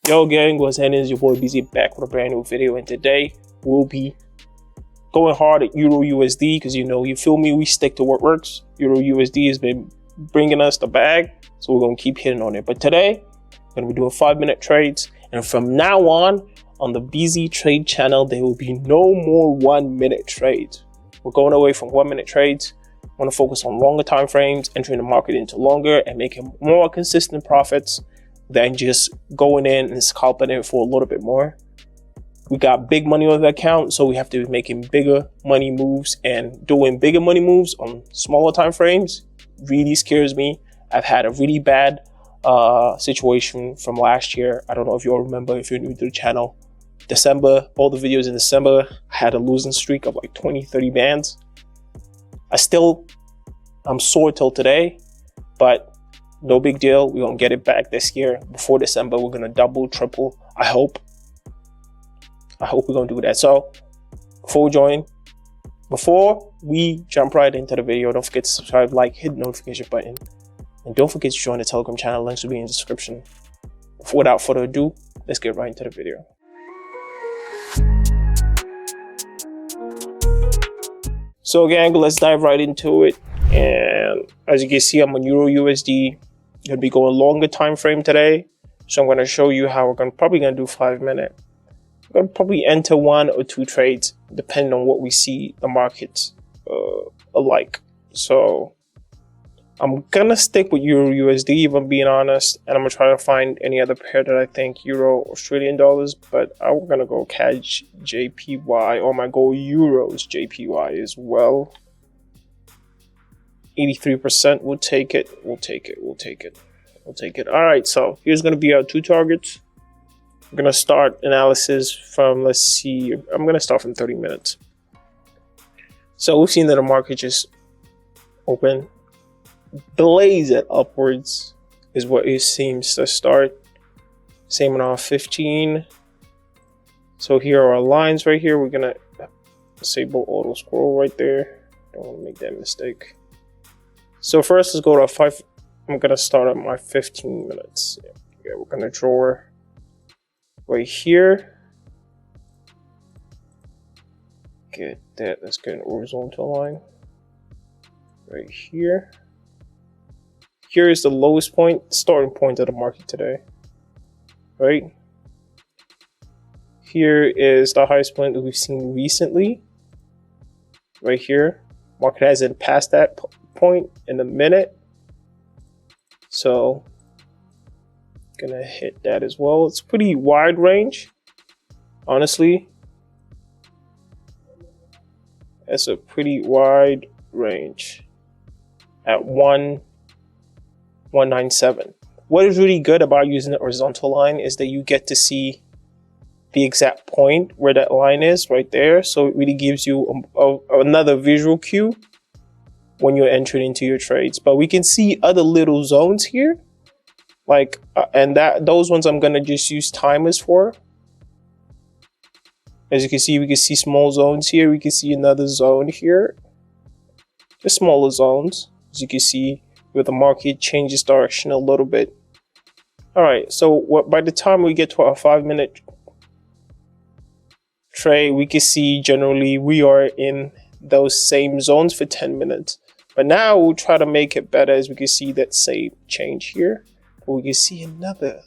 Yo gang, what's happening? It's your boy BZ back with a brand new video, and today we'll be going hard at Euro USD because you feel me, we stick to what works. Euro USD has been bringing us the bag, so we're gonna keep hitting on it. But today we're gonna be doing 5-minute trades, and from now on the BZ Trade channel there will be no more 1-minute trades. We're going away from 1-minute trades. I want to focus on longer time frames, entering the market into longer and making more consistent profits than just going in and scalping it for a little bit more. We got big money on the account, so we have to be making bigger money moves, and doing bigger money moves on smaller time frames really scares me. I've had a really bad situation from last year. I don't know if you all remember, if you're new to the channel. December, all the videos in December, I had a losing streak of like 20-30 bands. I'm sore till today, but no big deal. We're gonna get it back this year. Before December, we're gonna double, triple. I hope we're gonna do that. So before we jump right into the video, don't forget to subscribe, like, hit the notification button, and don't forget to join the Telegram channel. Links will be in the description. Without further ado, let's get right into the video. So gang, let's dive right into it. And as you can see, I'm on Euro USD. Gonna be going longer time frame today, so I'm gonna show you how we're probably gonna do 5-minute. We're gonna probably enter 1 or 2 trades depending on what we see the markets alike. So I'm gonna stick with Euro USD if I'm being honest, and I'm gonna try to find any other pair that I think Euro Australian dollars, but I'm gonna go catch JPY, or my go Euros JPY as well. 83%, we'll take it. All right, so here's gonna be our 2 targets. I'm gonna start analysis from, let's see, I'm gonna start from 30 minutes. So we've seen that the market just open, blaze it upwards is what it seems to start. Same on our 15. So here are our lines right here. We're gonna disable auto scroll right there. Don't want to make that mistake. So first, let's go to our 5. I'm gonna start at my 15 minutes. Yeah, we're gonna draw right here. Get that. Let's get an horizontal line right here. Here is the lowest point, starting point of the market today. Right. Here is the highest point that we've seen recently. Right here. Market hasn't passed that point in a minute, so gonna hit that as well. It's pretty wide range, honestly. That's a pretty wide range at 197. What is really good about using the horizontal line is that you get to see the exact point where that line is right there, so it really gives you another visual cue when you're entering into your trades. But we can see other little zones here, like those ones I'm gonna just use timers for. As you can see, we can see small zones here. We can see another zone here, just smaller zones, as you can see, where the market changes direction a little bit. All right, so by the time we get to our 5-minute trade, we can see generally we are in those same zones for 10 minutes. But now we'll try to make it better, as we can see that same change here. But we can see another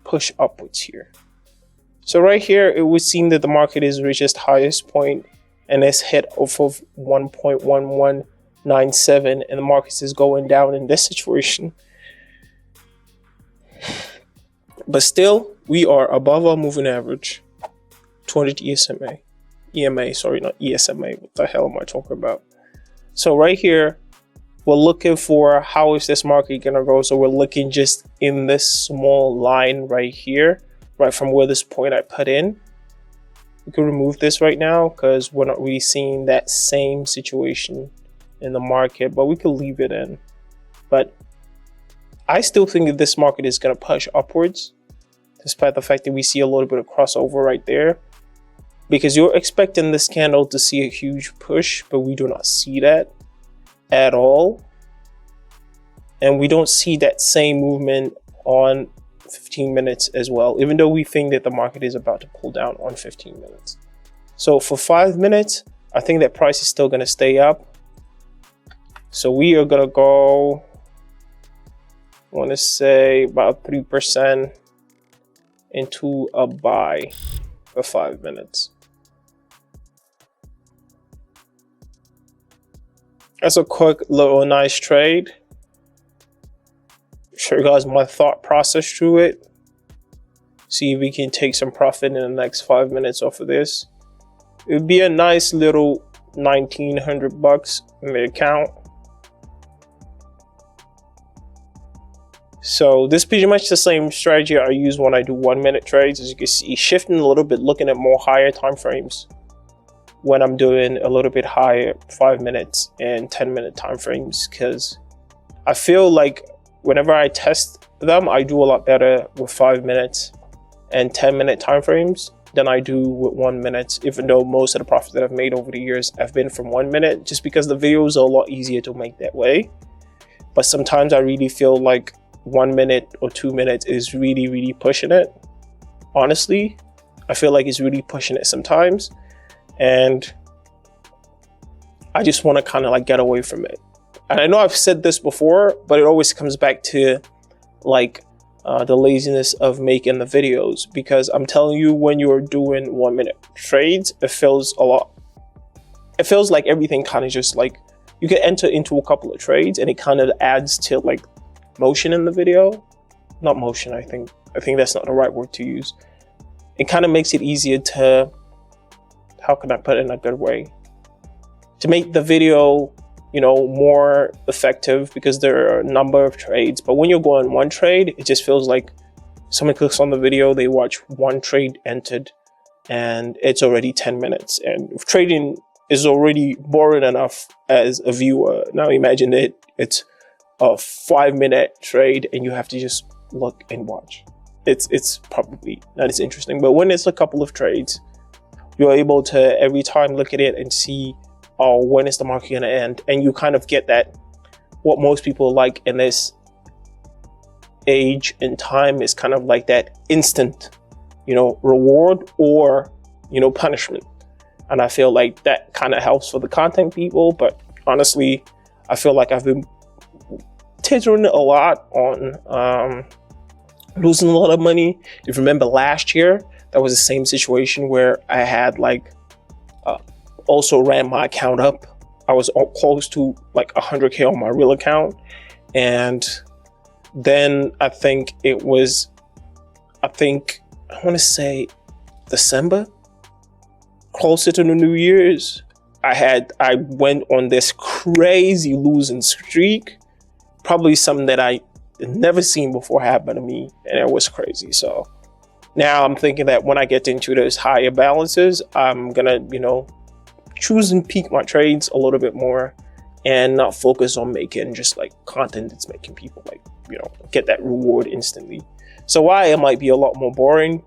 push upwards here. So right here, it would seem that the market has reached its highest point and it's hit off of 1.1197, and the market is going down in this situation. But still, we are above our moving average, 200 EMA, sorry, not ESMA. What the hell am I talking about? So right here, we're looking for how is this market gonna go. So we're looking just in this small line right here, right from where this point I put in. We can remove this right now because we're not really seeing that same situation in the market, but we could leave it in. But I still think that this market is gonna push upwards, despite the fact that we see a little bit of crossover right there. Because you're expecting this candle to see a huge push, but we do not see that at all. And we don't see that same movement on 15 minutes as well, even though we think that the market is about to pull down on 15 minutes. So for 5 minutes, I think that price is still going to stay up. So we are going to go, I want to say about 3% into a buy for 5 minutes. That's a quick little nice trade. Show you guys my thought process through it. See if we can take some profit in the next 5 minutes off of this. It would be a nice little $1,900 in the account. So this is pretty much the same strategy I use when I do 1 minute trades. As you can see, shifting a little bit, looking at more higher time frames when I'm doing a little bit higher 5 minutes and 10-minute time frames, because I feel like whenever I test them, I do a lot better with 5 minutes and 10-minute time frames than I do with 1 minute, even though most of the profits that I've made over the years have been from 1 minute, just because the videos are a lot easier to make that way. But sometimes I really feel like 1 minute or 2 minutes is really pushing it. Honestly, I feel like it's really pushing it sometimes, and I just want to kind of like get away from it. And I know I've said this before, but it always comes back to like the laziness of making the videos, because I'm telling you, when you're doing 1 minute trades, it feels like everything kind of just like, you can enter into a couple of trades and it kind of adds to like motion in the video. Not motion, I think that's not the right word to use. It kind of makes it easier to, how can I put it in a good way, to make the video, you know, more effective, because there are a number of trades. But when you're going one trade, it just feels like someone clicks on the video, they watch one trade entered, and it's already 10 minutes. And if trading is already boring enough as a viewer, now imagine it's a 5 minute trade and you have to just look and watch. It's probably not as interesting. But when it's a couple of trades, you're able to every time look at it and see, oh, when is the market going to end? And you kind of get that, what most people like in this age and time is kind of like that instant, you know, reward or, you know, punishment. And I feel like that kind of helps for the content people. But honestly, I feel like I've been teetering a lot on losing a lot of money. If you remember last year, that was the same situation where I had like also ran my account up. I was close to like 100K on my real account, and then I think I want to say December, closer to the New Year's, I went on this crazy losing streak, probably something that I never seen before happen to me, and it was crazy. So now I'm thinking that when I get into those higher balances, I'm gonna, you know, choose and peak my trades a little bit more and not focus on making just like content that's making people like, you know, get that reward instantly. So while it might be a lot more boring,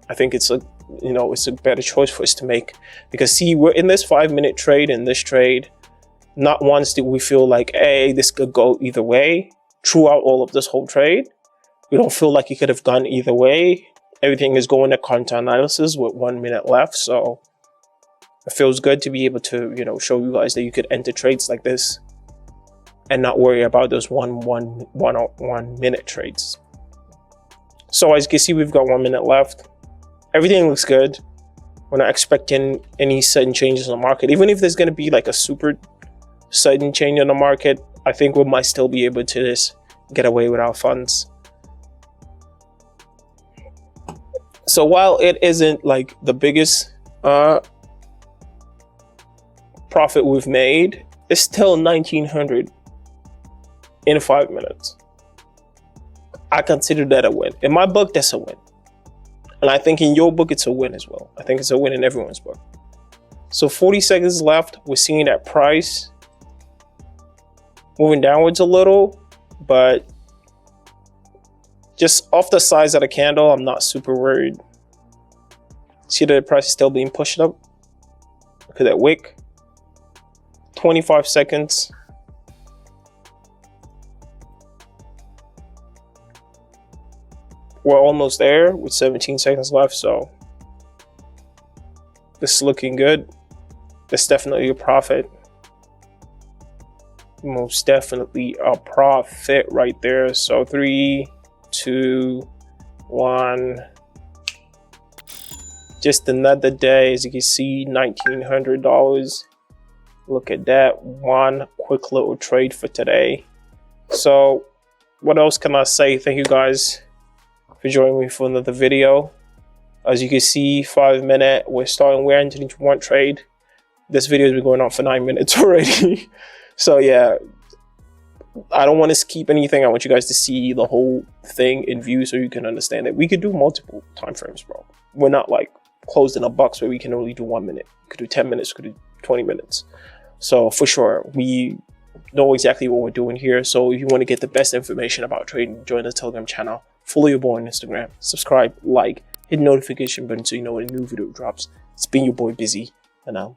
I think it's a, you know, it's a better choice for us to make, because see, we're in this 5 minute trade. In this trade, not once did we feel like, hey, this could go either way. Throughout all of this whole trade, we don't feel like it could have gone either way. Everything is going to content analysis with 1 minute left. So it feels good to be able to, you know, show you guys that you could enter trades like this and not worry about those one minute trades. So as you can see, we've got 1 minute left. Everything looks good. We're not expecting any sudden changes in the market. Even if there's going to be like a super sudden change in the market, I think we might still be able to just get away with our funds. So while it isn't like the biggest profit we've made, it's still 1,900 in 5 minutes. I consider that a win. In my book, that's a win. And I think in your book, it's a win as well. I think it's a win in everyone's book. So 40 seconds left. We're seeing that price moving downwards a little, but just off the size of the candle, I'm not super worried. See that the price is still being pushed up. Look at that wick. 25 seconds. we're almost there with 17 seconds left. So this is looking good. That's definitely a profit. Most definitely a profit right there. So 3, 2, 1. Just another day. As you can see, $1,900. Look at that. One quick little trade for today. So what else can I say? Thank you guys for joining me for another video. As you can see, 5 minute, we're entering into one trade. This video has been going on for 9 minutes already. So yeah, I don't want to keep anything. I want you guys to see the whole thing in view so you can understand that we could do multiple time frames, bro. We're not like closed in a box where we can only do 1 minute. We could do 10 minutes, we could do 20 minutes. So for sure, we know exactly what we're doing here. So if you want to get the best information about trading, join the Telegram channel, follow your boy on Instagram, subscribe, like, hit the notification button so you know when a new video drops. It's been your boy Busy, and out.